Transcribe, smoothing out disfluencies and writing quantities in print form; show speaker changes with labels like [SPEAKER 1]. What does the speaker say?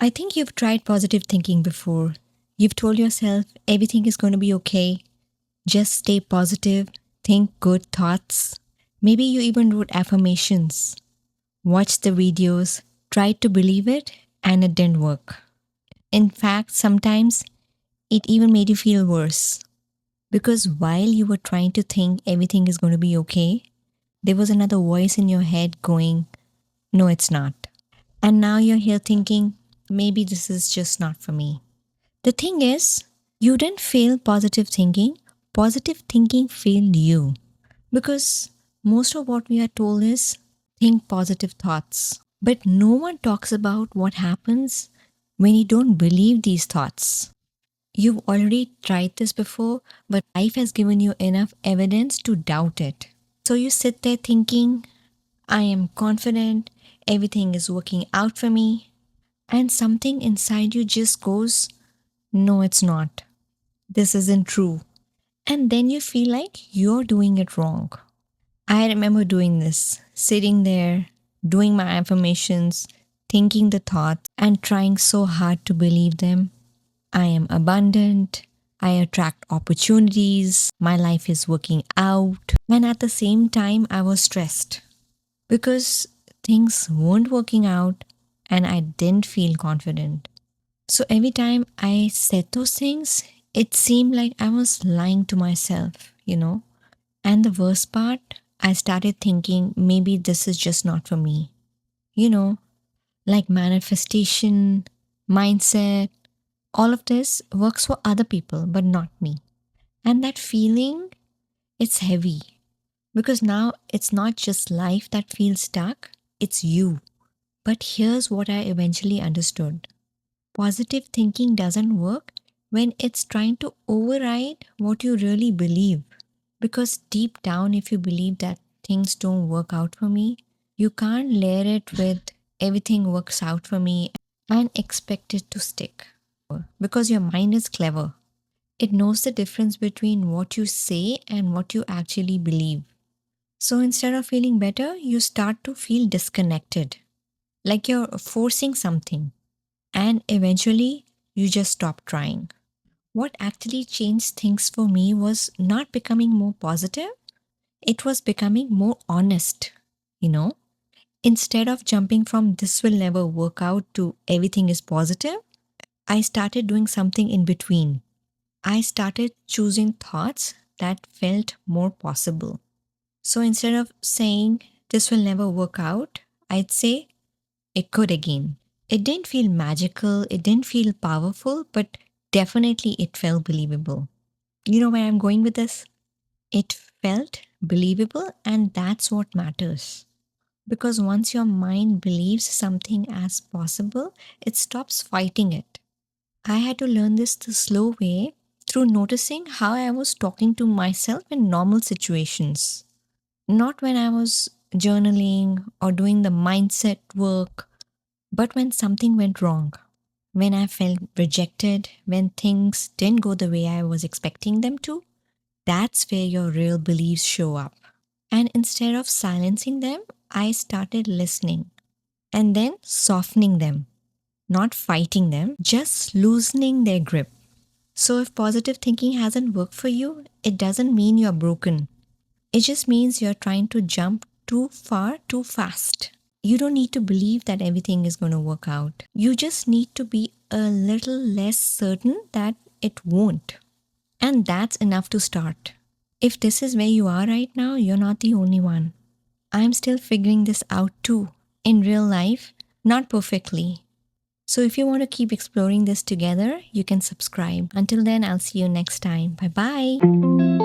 [SPEAKER 1] I think you've tried positive thinking before. You've told yourself everything is going to be okay. Just stay positive, think good thoughts. Maybe you even wrote affirmations, watched the videos, tried to believe it, and it didn't work. In fact, sometimes it even made you feel worse. Because while you were trying to think everything is going to be okay, there was another voice in your head going, no, it's not. And now you're here thinking, maybe this is just not for me. The thing is, you didn't fail positive thinking failed you. Because most of what we are told is think positive thoughts. But no one talks about what happens when you don't believe these thoughts. You've already tried this before, but life has given you enough evidence to doubt it. So you sit there thinking, I am confident, everything is working out for me, and something inside you just goes, no, it's not. This isn't true. And then you feel like you're doing it wrong. I remember doing this, sitting there, doing my affirmations, thinking the thoughts, and trying so hard to believe them. I am abundant. I attract opportunities. My life is working out. And at the same time, I was stressed because things weren't working out and I didn't feel confident. So every time I said those things, it seemed like I was lying to myself. And the worst part, I started thinking maybe this is just not for me. You know, like manifestation, mindset, all of this works for other people, but not me. And that feeling, it's heavy because now it's not just life that feels stuck, it's you. But here's what I eventually understood: positive thinking doesn't work when it's trying to override what you really believe. Because deep down, if you believe that things don't work out for me, you can't layer it with everything works out for me and expect it to stick. Because your mind is clever. It knows the difference between what you say and what you actually believe. So instead of feeling better, you start to feel disconnected, like you're forcing something, and eventually you just stop trying. What actually changed things for me was not becoming more positive, it was becoming more honest, you know? Instead of jumping from this will never work out to everything is positive, I started doing something in between. I started choosing thoughts that felt more possible. So instead of saying this will never work out, I'd say it could again. It didn't feel magical, it didn't feel powerful, but definitely it felt believable. You know where I'm going with this? It felt believable, and that's what matters. Because once your mind believes something as possible, it stops fighting it. I had to learn this the slow way through noticing how I was talking to myself in normal situations. Not when I was journaling or doing the mindset work, but when something went wrong, when I felt rejected, when things didn't go the way I was expecting them to. That's where your real beliefs show up. And instead of silencing them, I started listening and then softening them, not fighting them, just loosening their grip. So if positive thinking hasn't worked for you, it doesn't mean you're broken. It just means you're trying to jump too far too fast. You don't need to believe that everything is going to work out. You just need to be a little less certain that it won't. And that's enough to start. If this is where you are right now, you're not the only one. I'm still figuring this out too, in real life, not perfectly. So if you want to keep exploring this together, you can subscribe. Until then, I'll see you next time. Bye bye.